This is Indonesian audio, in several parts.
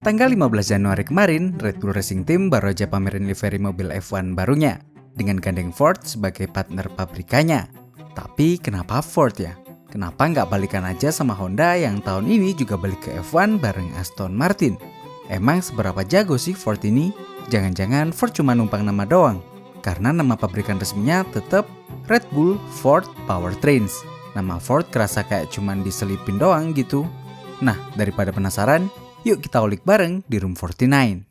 Tanggal 15 Januari kemarin, Red Bull Racing Team baru aja pamerin livery mobil F1 barunya dengan gandeng Ford sebagai partner pabrikannya. Tapi kenapa Ford ya? Kenapa nggak balikan aja sama Honda yang tahun ini juga balik ke F1 bareng Aston Martin? Emang seberapa jago sih Ford ini? Jangan-jangan Ford cuma numpang nama doang? Karena nama pabrikan resminya tetap Red Bull Ford Powertrains. Nama Ford kerasa kayak cuman diselipin doang gitu. Nah, daripada penasaran, yuk kita ulik bareng di Room 49.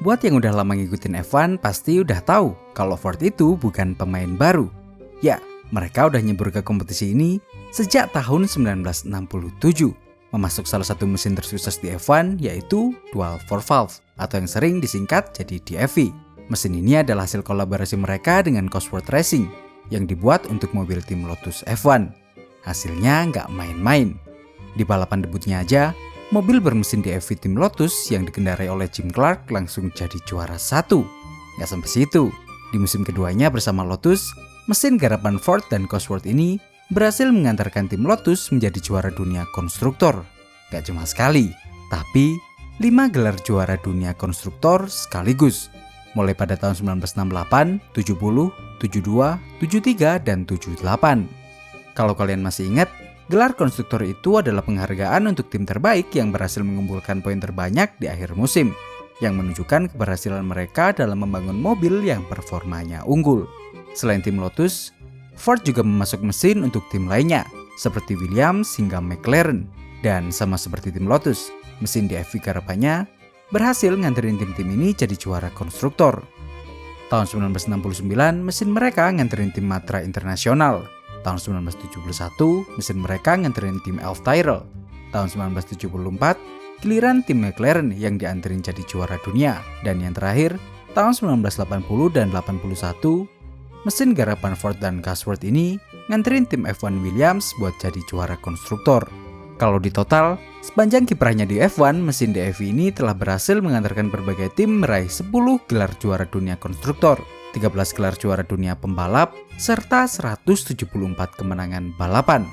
Buat yang udah lama ngikutin F1 pasti udah tahu kalau Ford itu bukan pemain baru. Ya, mereka udah nyebur ke kompetisi ini sejak tahun 1967, memasuk salah satu mesin tersukses di F1 yaitu Dual 4-valve atau yang sering disingkat jadi DFV. Mesin ini adalah hasil kolaborasi mereka dengan Cosworth Racing yang dibuat untuk mobil tim Lotus F1. Hasilnya nggak main-main. Di balapan debutnya aja, mobil bermesin DFV tim Lotus yang dikendarai oleh Jim Clark langsung jadi juara 1. Nggak sampai situ, di musim keduanya bersama Lotus, mesin garapan Ford dan Cosworth ini berhasil mengantarkan tim Lotus menjadi juara dunia konstruktor. Nggak cuma sekali, tapi 5 gelar juara dunia konstruktor sekaligus. Mulai pada tahun 1968, 70, 72, 73, dan 78. Kalau kalian masih ingat, gelar konstruktor itu adalah penghargaan untuk tim terbaik yang berhasil mengumpulkan poin terbanyak di akhir musim, yang menunjukkan keberhasilan mereka dalam membangun mobil yang performanya unggul. Selain tim Lotus, Ford juga memasuk mesin untuk tim lainnya, seperti Williams hingga McLaren. Dan sama seperti tim Lotus, mesin DFV garapannya berhasil nganterin tim-tim ini jadi juara konstruktor. Tahun 1969, mesin mereka nganterin tim Matra Internasional. Tahun 1971, mesin mereka nganterin tim Elf Tyrrell. Tahun 1974, giliran tim McLaren yang dianterin jadi juara dunia. Dan yang terakhir, tahun 1980 dan 81, mesin garapan Ford dan Cosworth ini nganterin tim F1 Williams buat jadi juara konstruktor. Kalau di total, sepanjang kiprahnya di F1, mesin DFV ini telah berhasil mengantarkan berbagai tim meraih 10 gelar juara dunia konstruktor, 13 gelar juara dunia pembalap, serta 174 kemenangan balapan.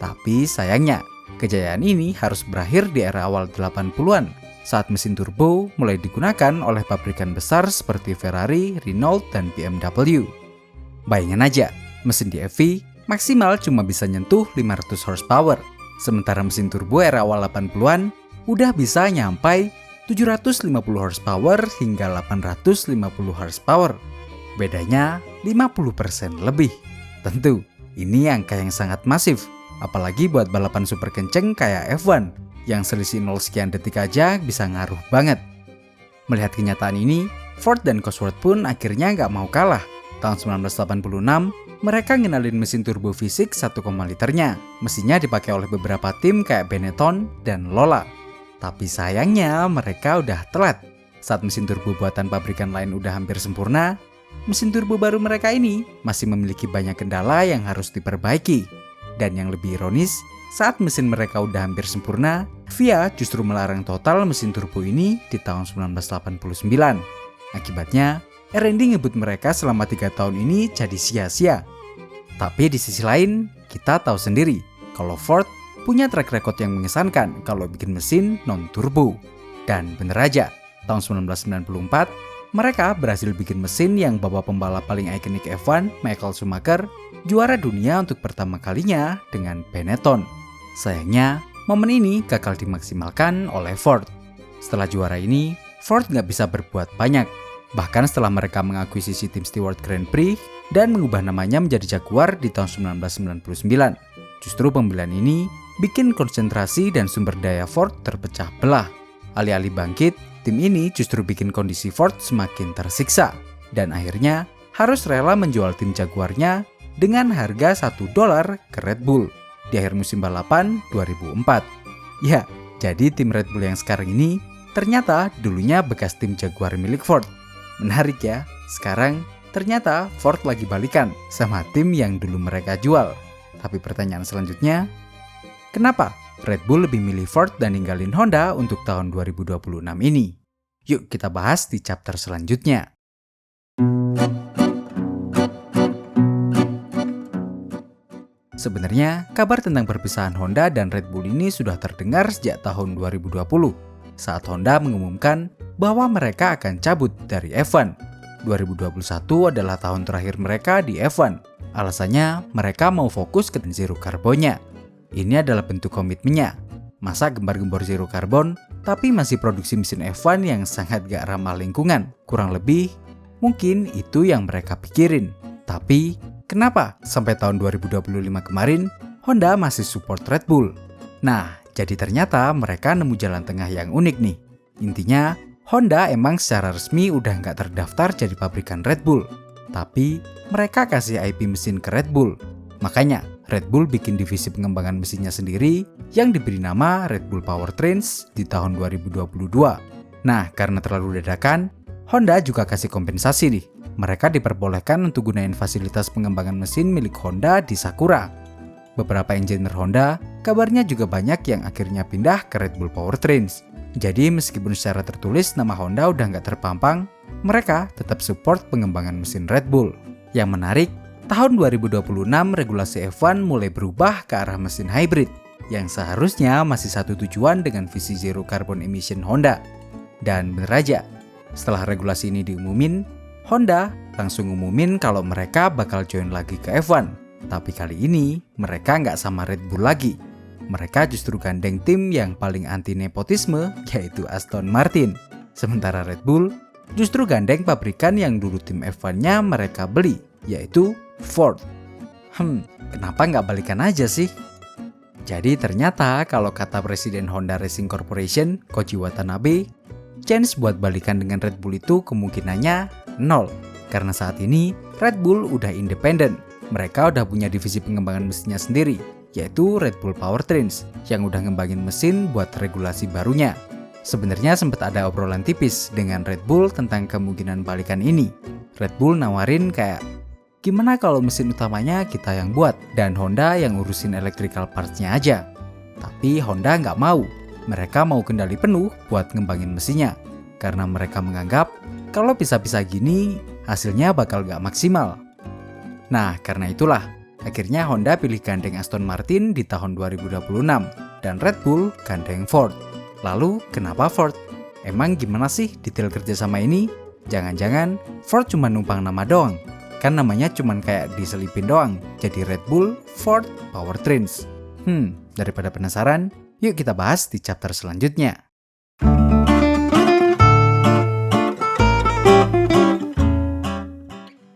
Tapi sayangnya, kejayaan ini harus berakhir di era awal 80-an, saat mesin turbo mulai digunakan oleh pabrikan besar seperti Ferrari, Renault, dan BMW. Bayangin aja, mesin DFV maksimal cuma bisa nyentuh 500 horsepower, sementara mesin turbo era awal 80-an udah bisa nyampai 750 horsepower hingga 850 horsepower. Bedanya 50% lebih. Tentu, ini angka yang sangat masif, apalagi buat balapan super kenceng kayak F1, yang selisih 0 sekian detik aja bisa ngaruh banget. Melihat kenyataan ini, Ford dan Cosworth pun akhirnya nggak mau kalah. Tahun 1986, mereka ngenalin mesin turbo V6 1,5 liternya. Mesinnya dipakai oleh beberapa tim kayak Benetton dan Lola. Tapi sayangnya mereka udah telat. Saat mesin turbo buatan pabrikan lain udah hampir sempurna, mesin turbo baru mereka ini masih memiliki banyak kendala yang harus diperbaiki. Dan yang lebih ironis, saat mesin mereka udah hampir sempurna, FIA justru melarang total mesin turbo ini di tahun 1989. Akibatnya, R&D ngebut mereka selama 3 tahun ini jadi sia-sia. Tapi di sisi lain, kita tahu sendiri kalau Ford punya track record yang mengesankan kalau bikin mesin non-turbo. Dan bener aja, tahun 1994, mereka berhasil bikin mesin yang bawa pembalap paling ikonik F1, Michael Schumacher, juara dunia untuk pertama kalinya dengan Benetton. Sayangnya, momen ini gagal dimaksimalkan oleh Ford. Setelah juara ini, Ford nggak bisa berbuat banyak. Bahkan setelah mereka mengakuisisi tim Stewart Grand Prix dan mengubah namanya menjadi Jaguar di tahun 1999. Justru pembelian ini bikin konsentrasi dan sumber daya Ford terpecah belah. Alih-alih bangkit, tim ini justru bikin kondisi Ford semakin tersiksa. Dan akhirnya harus rela menjual tim Jaguarnya dengan harga $1 ke Red Bull di akhir musim balapan 2004. Ya, jadi tim Red Bull yang sekarang ini ternyata dulunya bekas tim Jaguar milik Ford. Menarik ya, sekarang ternyata Ford lagi balikan sama tim yang dulu mereka jual. Tapi pertanyaan selanjutnya, kenapa Red Bull lebih milih Ford dan ninggalin Honda untuk tahun 2026 ini? Yuk kita bahas di chapter selanjutnya. Sebenarnya, kabar tentang perpisahan Honda dan Red Bull ini sudah terdengar sejak tahun 2020 saat Honda mengumumkan bahwa mereka akan cabut dari F1. 2021 adalah tahun terakhir mereka di F1. Alasannya, mereka mau fokus ke zero carbonnya. Ini adalah bentuk komitmennya. Masa gembar-gembor zero carbon, tapi masih produksi mesin F1 yang sangat gak ramah lingkungan. Kurang lebih, mungkin itu yang mereka pikirin. Tapi, kenapa sampai tahun 2025 kemarin, Honda masih support Red Bull? Nah, jadi ternyata mereka nemu jalan tengah yang unik nih. Intinya, Honda emang secara resmi udah nggak terdaftar jadi pabrikan Red Bull. Tapi, mereka kasih IP mesin ke Red Bull. Makanya, Red Bull bikin divisi pengembangan mesinnya sendiri yang diberi nama Red Bull Powertrains di tahun 2022. Nah, karena terlalu dadakan, Honda juga kasih kompensasi nih. Mereka diperbolehkan untuk gunain fasilitas pengembangan mesin milik Honda di Sakura. Beberapa engineer Honda, kabarnya juga banyak yang akhirnya pindah ke Red Bull Powertrains. Jadi meskipun secara tertulis nama Honda udah nggak terpampang, mereka tetap support pengembangan mesin Red Bull. Yang menarik, tahun 2026 regulasi F1 mulai berubah ke arah mesin hybrid, yang seharusnya masih satu tujuan dengan visi zero carbon emission Honda. Dan bener aja, setelah regulasi ini diumumin, Honda langsung umumin kalau mereka bakal join lagi ke F1. Tapi kali ini, mereka nggak sama Red Bull lagi. Mereka justru gandeng tim yang paling anti nepotisme, yaitu Aston Martin. Sementara Red Bull justru gandeng pabrikan yang dulu tim F1-nya mereka beli, yaitu Ford. Kenapa nggak balikan aja sih? Jadi ternyata kalau kata Presiden Honda Racing Corporation, Koji Watanabe, chance buat balikan dengan Red Bull itu kemungkinannya 0. Karena saat ini Red Bull udah independen. Mereka udah punya divisi pengembangan mesinnya sendiri, yaitu Red Bull Powertrains, yang udah ngembangin mesin buat regulasi barunya. Sebenarnya sempat ada obrolan tipis dengan Red Bull tentang kemungkinan balikan ini. Red Bull nawarin kayak, gimana kalau mesin utamanya kita yang buat, dan Honda yang ngurusin electrical parts-nya aja. Tapi Honda nggak mau. Mereka mau kendali penuh buat ngembangin mesinnya. Karena mereka menganggap, kalau pisah-pisah gini, hasilnya bakal nggak maksimal. Nah, karena itulah, akhirnya Honda pilih gandeng Aston Martin di tahun 2026, dan Red Bull gandeng Ford. Lalu, kenapa Ford? Emang gimana sih detail kerjasama ini? Jangan-jangan Ford cuma numpang nama doang? Kan namanya cuma kayak diselipin doang, jadi Red Bull Ford Powertrains. Daripada penasaran, yuk kita bahas di chapter selanjutnya.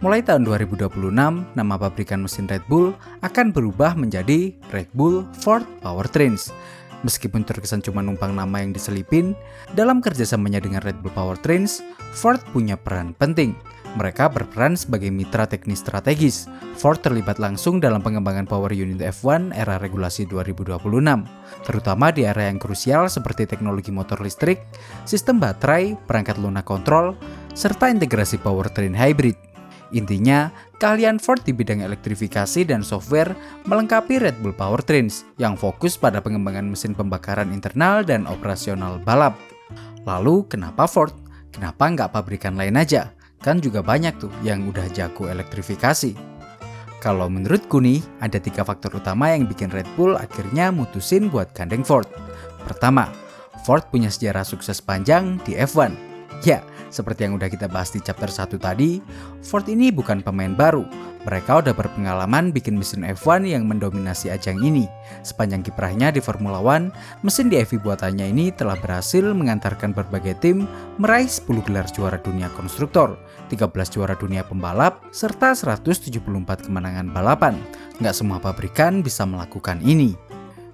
Mulai tahun 2026, nama pabrikan mesin Red Bull akan berubah menjadi Red Bull Ford Powertrains. Meskipun terkesan cuma numpang nama yang diselipin, dalam kerjasamanya dengan Red Bull Powertrains, Ford punya peran penting. Mereka berperan sebagai mitra teknis strategis. Ford terlibat langsung dalam pengembangan power unit F1 era regulasi 2026, terutama di area yang krusial seperti teknologi motor listrik, sistem baterai, perangkat lunak kontrol, serta integrasi powertrain hybrid. Intinya, keahlian Ford di bidang elektrifikasi dan software melengkapi Red Bull Powertrains yang fokus pada pengembangan mesin pembakaran internal dan operasional balap. Lalu, kenapa Ford? Kenapa nggak pabrikan lain aja? Kan juga banyak tuh yang udah jago elektrifikasi. Kalau menurutku nih, ada 3 faktor utama yang bikin Red Bull akhirnya mutusin buat gandeng Ford. Pertama, Ford punya sejarah sukses panjang di F1. Ya, seperti yang udah kita bahas di chapter 1 tadi, Ford ini bukan pemain baru. Mereka udah berpengalaman bikin mesin F1 yang mendominasi ajang ini. Sepanjang kiprahnya di Formula One, mesin DFI buatannya ini telah berhasil mengantarkan berbagai tim meraih 10 gelar juara dunia konstruktor, 13 juara dunia pembalap, serta 174 kemenangan balapan. Nggak semua pabrikan bisa melakukan ini.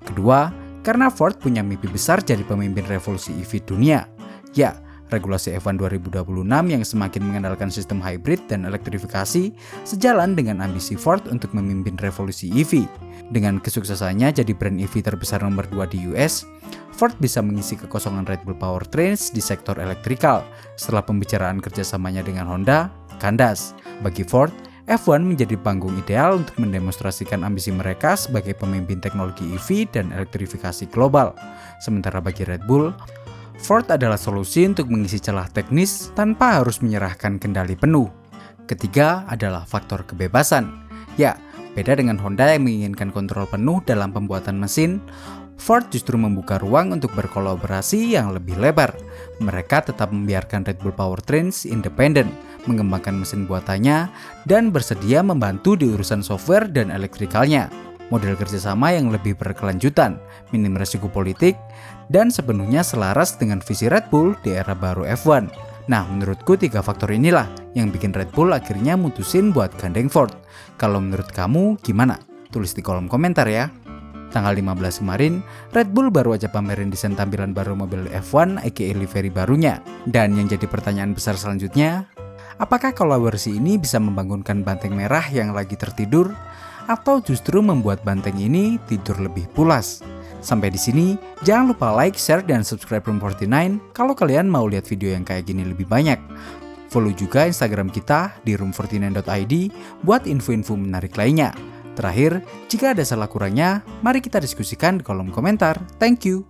Kedua, karena Ford punya mimpi besar jadi pemimpin revolusi EV dunia. Ya, regulasi F1 2026 yang semakin mengandalkan sistem hybrid dan elektrifikasi sejalan dengan ambisi Ford untuk memimpin revolusi EV. Dengan kesuksesannya jadi brand EV terbesar nomor 2 di US, Ford bisa mengisi kekosongan Red Bull Powertrains di sektor elektrikal. Setelah pembicaraan kerjasamanya dengan Honda, kandas. Bagi Ford, F1 menjadi panggung ideal untuk mendemonstrasikan ambisi mereka sebagai pemimpin teknologi EV dan elektrifikasi global. Sementara bagi Red Bull, Ford adalah solusi untuk mengisi celah teknis tanpa harus menyerahkan kendali penuh. Ketiga adalah faktor kebebasan. Ya, Beda dengan Honda yang menginginkan kontrol penuh dalam pembuatan mesin, Ford justru membuka ruang untuk berkolaborasi yang lebih lebar. Mereka tetap membiarkan Red Bull Powertrains independen, mengembangkan mesin buatannya, dan bersedia membantu di urusan software dan elektrikalnya. Model kerjasama yang lebih berkelanjutan, minim resiko politik, dan sepenuhnya selaras dengan visi Red Bull di era baru F1. Nah, menurutku 3 faktor inilah yang bikin Red Bull akhirnya mutusin buat gandeng Ford. Kalau menurut kamu gimana? Tulis di kolom komentar ya. Tanggal 15 kemarin, Red Bull baru aja pamerin desain tampilan baru mobil F1 aka livery barunya. Dan yang jadi pertanyaan besar selanjutnya, apakah kolaborasi ini bisa membangunkan banteng merah yang lagi tertidur? Atau justru membuat banteng ini tidur lebih pulas? Sampai di sini, jangan lupa like, share, dan subscribe Room49 kalau kalian mau lihat video yang kayak gini lebih banyak. Follow juga Instagram kita di room49.id buat info-info menarik lainnya. Terakhir, jika ada salah kurangnya, mari kita diskusikan di kolom komentar. Thank you.